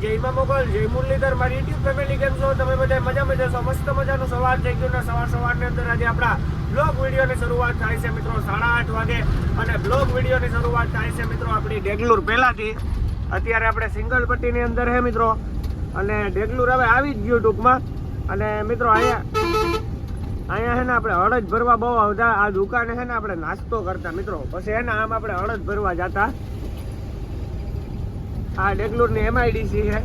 જય મોગલ, જય મુરલીધર, મારી યુટ્યુબ ફેમિલી કેમ છો? તમે બધા મજામાં જશો? મસ્ત મજાનું સવાર થઈ ગયું ને સવારની અંદર આજે આપણા બ્લોગ વિડીયોની શરૂઆત થાય છે મિત્રો 8:30 વાગે અને બ્લોગ વિડીયોની શરૂઆત થાય છે મિત્રો આપણી ડેગલુર પહેલાથી. અત્યારે આપણે સિંગલ પટ્ટીની અંદર છે મિત્રો અને ડેગલુર હવે આવી જ ગયું ટૂંકમાં. અને મિત્રો અહીંયા છે ને આપણે અડદ ભરવા બહુ આવતા. આ દુકાને છે ને આપણે નાસ્તો કરતા મિત્રો, પછી છે ને આમ આપણે અડદ ભરવા જતા. આ ડેગલુરની MIDC છે.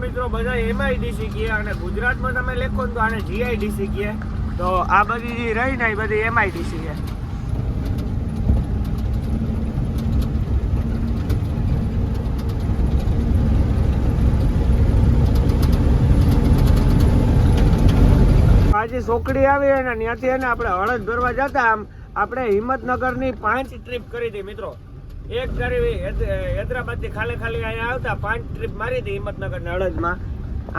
મિત્રો બધા MIDC કહે અને ગુજરાતમાં તમે લેખો તો આને GIDC કહે. તો આ બધી રહી ને એ બધી MIDC છે. આજે સોકડી આવી અને ત્યાંથી એને આપણે હળદ ભરવા જતા. આમ આપણે હિંમતનગરની 5 ટ્રીપ કરી હતી મિત્રો. એક કરી હૈદરાબાદથી ખાલી અહીંયા આવતા 5 ટ્રીપ મારી હતી હિંમતનગરની હળદમાં.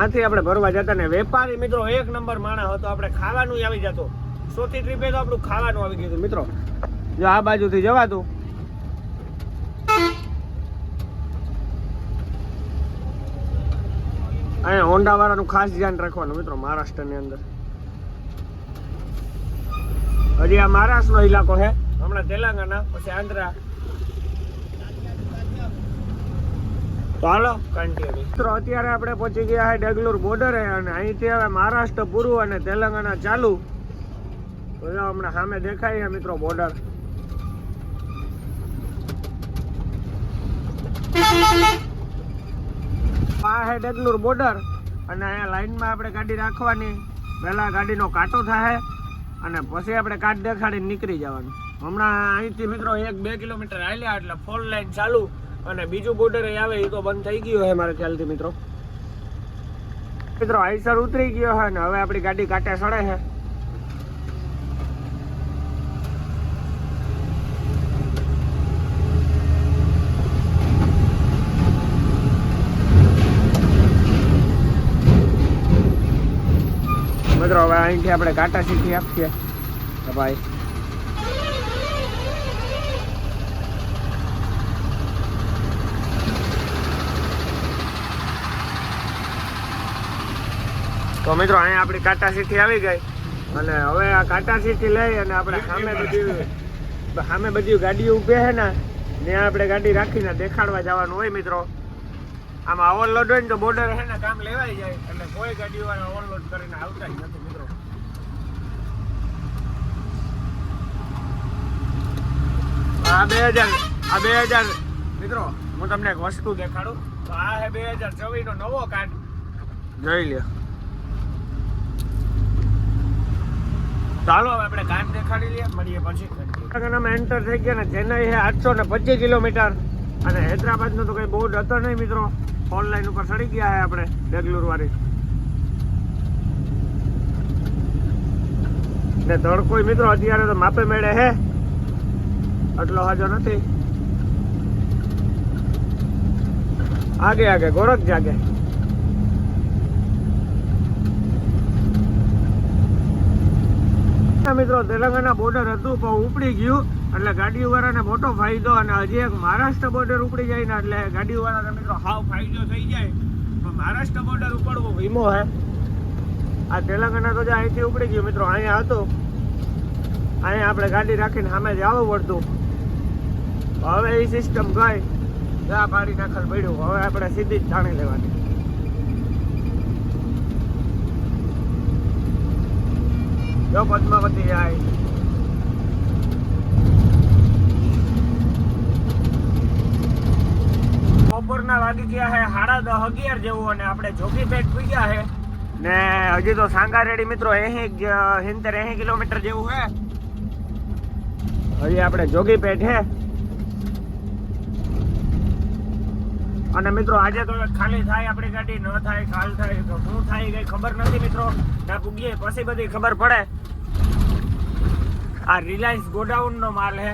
આથી આપણે ભરવા જતા ને વેપારી મિત્રો એક નંબર માણસ હતો. આપણે ખાવાનું આવી જતો. ચોથી ટ્રીપે તો આપણું ખાવાનું આવી ગયું મિત્રો. જો આ બાજુથી જવાતું. અહીંયા હોન્ડા વાળાનું ખાસ ધ્યાન રાખવાનું મિત્રો મહારાષ્ટ્રની અંદર. હજી આ મહારાષ્ટ્રનો ઇલાકો છે, હમણાં તેલંગાણા, પછી આંધ્રા. તો હાલો કન્ટિન્યુ મિત્રો. અત્યારે આપણે પહોંચી ગયા છે ડેગલુર બોર્ડરે અને અહીંથી હવે મહારાષ્ટ્ર પૂરું અને તેલંગાણા ચાલુ. તો હમણાં સામે દેખાય છે મિત્રો બોર્ડર. આ છે ડેગલુર બોર્ડર અને અહીંયા લાઈનમાં આપણે ગાડી રાખવાની. પહેલા ગાડીનો કાંટો થાય અને પછી આપણે કાટ દેખાડીને નીકળી જવાનું. હમણાં અહીંથી મિત્રો 1-2 કિલોમીટર હાલ્યા એટલે 4 લાઈન ચાલુ અને બીજું બોર્ડર આવે એ તો બંધ થઈ ગયું છે મારે ખ્યાલથી મિત્રો. આઈસર ઉતરી ગયો છે ને હવે આપણી ગાડી કાંટે સડે છે. મિત્રો હવે અહીંથી આપણે કાંટા શીખી આપીએ ભાઈ. તો મિત્રો અહીંયા આપણી કાંટા સીઠી આવી ગઈ અને હવે આ કાંટા સીઠી લઈ અને આપણે સામે બધી ગાડીઓ ઊભી છે ને ત્યાં આપણે ગાડી રાખીને દેખાડવા જવાનું હોય મિત્રો. આમાં ઓવરલોડ હોય ને તો બોર્ડર છે ને કામ લેવાઈ જાય એટલે કોઈ ગાડીઓ ઓવરલોડ કરીને આવતા જ નથી મિત્રો. આ 2000 મિત્રો હું તમને એક વસ્તુ દેખાડું. તો આ છે 2024 નો નવો કાર્ડ, જોઈ લ્યો. ચાલો હવે આપણે કાર્ડ દેખાડી લઈએ, મળીએ પછી. એન્ટર થઈ ગયા ને ચેન્નઈ છે 825 કિલોમીટર અને હૈદરાબાદ નો તો કઈ બોર્ડ હતો નહીં મિત્રો. ઓનલાઈન ઉપર ચડી ગયા છે આપણે ડેગલુર વાળી ને તડકો મિત્રો અત્યારે તો માપે મેળે છે, એટલો હાજો નથી. આગે ગોરખ જાગે. મિત્રો તેલંગાણા બોર્ડર હતું પણ ઉપડી ગયું એટલે ગાડીઓ વાળાને મોટો ફાયદો. અને હજી એક મહારાષ્ટ્ર બોર્ડર ઉપડી જાય ને એટલે ગાડીઓ વાળાને મિત્રો હાવ ફાયદો થઈ જાય. પણ મહારાષ્ટ્ર બોર્ડર ઉપડવો વીમો હે. આ તેલંગાણા તો જે અહીંથી ઉપડી ગયું મિત્રો. અહીંયા હતું, અહીંયા આપણે ગાડી રાખીને સામે જ આવવું પડતું. હવે એ સિસ્ટમ ગઈ, ગા પાડી નાખલ પડ્યું. હવે આપણે સીધી જ જાણી લેવાની. જો પદ્માવતી જાય. બપોરના વાગી ગયા છે 11:30 જેવું અને આપણે જોગીપેટ પૂગ્યા છે ને હજી તો સાંગારેડી મિત્રો 70-80 કિલોમીટર જેવું છે. હજી આપણે જોગીપેટ છે અને મિત્રો આજે તો ખાલી થાય આપણી ગાડી, ન થાય ખાલ થાય તો શું થાય કઈ ખબર નથી મિત્રો. ના પૂગીએ પછી બધી ખબર પડે. આ રિલાયન્સ ગોડાઉન નો માલ છે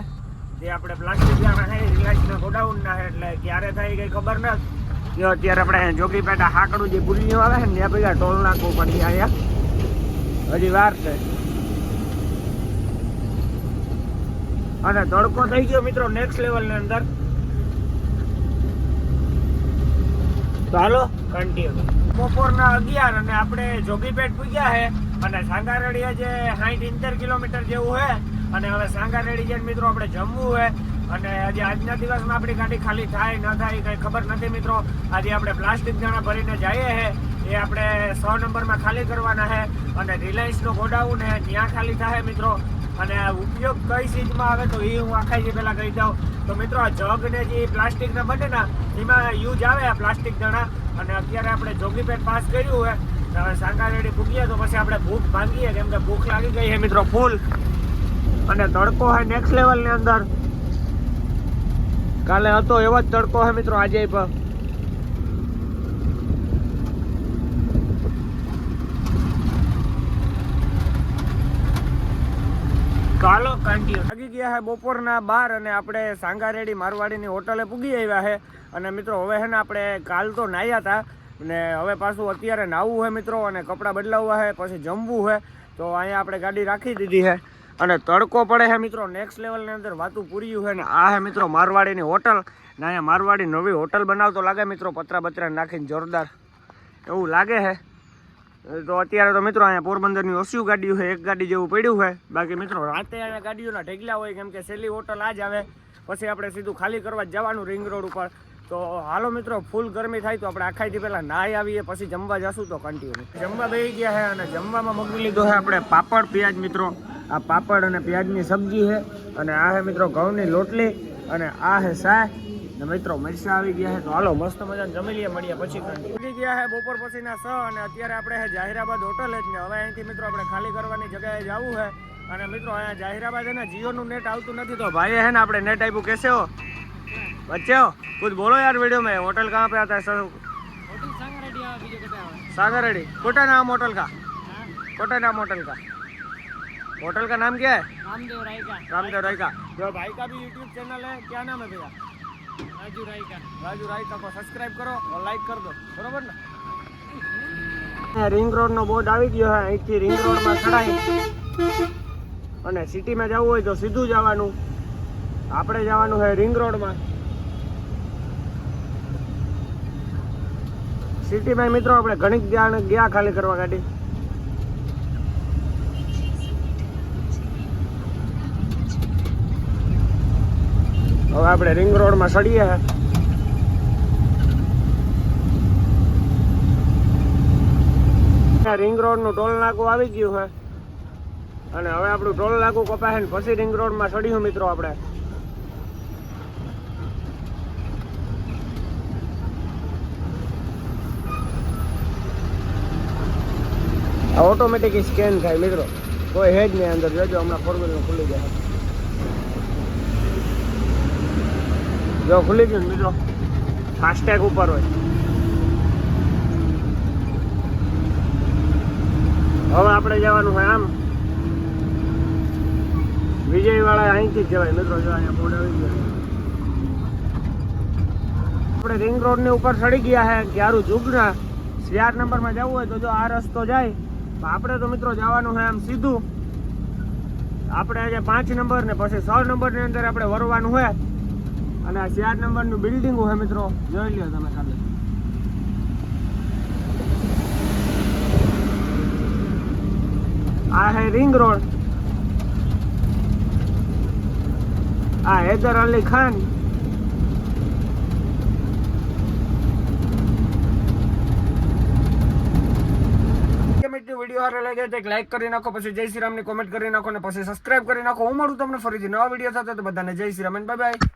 જે આપણે પ્લાસ્ટિક રિલાયન્સ ના ગોડાઉન ના છે એટલે ક્યારે થાય કઈ ખબર નથી. અત્યારે આપણે જોગીપેટ હાકડું જે પુલીઓ આવે છે ને ત્યાં પેલા ટોલ નાખવું પડી. અહીંયા હજી વાર છે. અને તડકો થઈ ગયો મિત્રો નેક્સ્ટ લેવલ ની અંદર. તો હાલો કન્ટિન્યુ. બપોરના 11 અને આપણે જોગીપેટ પૂગ્યા છે અને સાંગારેડી જે 60-70 કિલોમીટર જેવું છે. અને હવે સાંગારેડી જઈને મિત્રો આપણે જમવું છે. અને આજે આજના દિવસમાં આપણી ગાડી ખાલી થાય ન થાય કંઈ ખબર નથી મિત્રો. આજે આપણે પ્લાસ્ટિક દાણા ભરીને જઈએ છે, એ આપણે 100 નંબરમાં ખાલી કરવાના છે. અને રિલાયન્સનો ગોડાઉન છે ત્યાં ખાલી થાય મિત્રો. અને ઉપયોગ કઈ ચીજમાં આવે તો એ હું આખાઈ પહેલાં કહી દઉં. તો મિત્રો આ જગ ને જે પ્લાસ્ટિકના બને ને એમાં યુઝ આવે આ પ્લાસ્ટિક દાણા. અને અત્યારે આપણે જોગીપેટ પાસ કર્યું છે. હવે સાંગારેડી પૂગીએ તો પછી આપણે ભૂખ ભાંગીએ, કેમ કે ભૂખ લાગી ગઈ છે મિત્રો ફૂલ. અને તડકો છે નેક્સ્ટ લેવલની અંદર. કાલે હતો એવો જ તડકો છે મિત્રો આજે પણ. ચાલો કન્ટિન્યુ. લાગી ગયા છે બપોરના 12 અને આપણે સાંગારેડી મારવાડીની હોટલે પૂગી આવ્યા છે. અને મિત્રો હવે છે ને આપણે કાલ તો નાહ્યા હતા ને હવે પાછું અત્યારે નાહવું છે મિત્રો. અને કપડાં બદલાવવા છે, પછી જમવું છે. તો અહીંયા આપણે ગાડી રાખી દીધી છે. અને તડકો પડે છે મિત્રો નેક્સ્ટ લેવલની અંદર. વાતું પૂર્યું છે ને આ છે મિત્રો મારવાડીની હોટલ. ને અહીંયા મારવાડી નવી હોટલ બનાવતો લાગે મિત્રો, પતરા બતરા નાખીને જોરદાર એવું લાગે છે. તો અત્યારે તો મિત્રો અહીંયા પોરબંદરની ઓછું ગાડીઓ છે, એક ગાડી જેવું પડ્યું છે. બાકી મિત્રો રાતે અહીંયા ગાડીઓના ઢગલા હોય, કેમ કે છેલ્લી હોટલ આ જ આવે. પછી આપણે સીધું ખાલી કરવા જવાનું રિંગ રોડ ઉપર. તો હાલો મિત્રો ફૂલ ગરમી થાય તો આપણે આખાઈથી પહેલાં નાહી આવીએ, પછી જમવા જશું. તો કન્ટિન્યુ જમવા બેસી ગયા છે. અને જમવામાં મગવી લીધો છે આપણે પાપડ પ્યાજ મિત્રો. આ પાપડ અને પ્યાજની સબ્જી છે. અને આ છે મિત્રો ઘઉંની લોટલી. અને આ છે શાહ ને મિત્રો મરચાં આવી ગયા છે. તો હાલો મસ્ત મજાને જમી લઈએ, મળીએ પછી. ઉડી ગયા છે બપોર પછીના 6 અને અત્યારે આપણે છે જાહેરાબાદ હોટલ જ ને. હવે અહીંથી મિત્રો આપણે ખાલી કરવાની જગ્યાએ જવું છે. અને મિત્રો અહીંયા જાહેરાબાદ છે ને જીઓનું નેટ આવતું નથી. તો ભાઈએ છે ને આપણે નેટ આપ્યું. કેસે હો बच्चे हो कुछ बोलो यार वीडियो में. होटल कहाँ पे आता है सर? होटल सागररेडी. कोटा नाम होटल का? कोटा नाम होटल का? होटल का नाम क्या है? रामदेव राय का. जो भाई का भी यूट्यूब चैनल है, क्या नाम है भैया? राजू राय का को सब्सक्राइब करो और लाइक कर दो, बरोबर ने? रिंग रोड नो बोर्ड આવી ગયો છે. અહીંથી રિંગ રોડ માં ચડાઈ અને સિટીમાં જવું હોય તો સીધું જવાનું. આપણે જવાનું છે રિંગ રોડમાં. સિટીમાં મિત્રો આપણે ઘણી ગયા ખાલી કરવા ગાડી. હવે આપણે રિંગ રોડમાં ચડીએ. રિંગ રોડનું ટોલ નાકું આવી ગયું છે. અને હવે આપણું ટોલ નાકું કપાય ને પછી રિંગ રોડમાં ચડીશું મિત્રો આપણે. ઓટોમેટિક સ્કેન થાય મિત્રો, કોઈ હેજ નહીં અંદર. જોજો હમણાં 4-વ્હીલર ખુલી જાય. જો ખુલી ગયું મિત્રો, ફાસ્ટેગ ઉપર હોય. હવે આપણે જવાનું હોય આમ વિજયવાળા. અહીંથી જ જવાય મિત્રો. જો અહીંયા બોર્ડ આવી ગયો. આપણે રિંગ રોડની ઉપર ચડી ગયા છે. ક્યારું જુગના 4 નંબરમાં જવું હોય તો જો આ રસ્તો જાય. આપણે તો મિત્રો જવાનું છે આમ સીધું. આપણે આજે 5 નંબર ને પછી 6 નંબરની અંદર આપણે વરવાનું હોય. અને આ 4 નંબરનું બિલ્ડિંગ હોય મિત્રો, જોઈ લ્યો તમે ખાલી. આ હે રિંગ રોડ. આ હૈદર અલી ખાન. વિડીયો સારો લાગે તો એક લાઈક કરી નાખો, પછી જય શ્રી રામ ની કોમેન્ટ કરી નાખો, ને પછી સબસ્ક્રાઇબ કરી નાખો. હું મળું તમને ફરીથી નવા વિડીયો સાથે. તો બધાને જય શ્રી રામ, બાય બાય.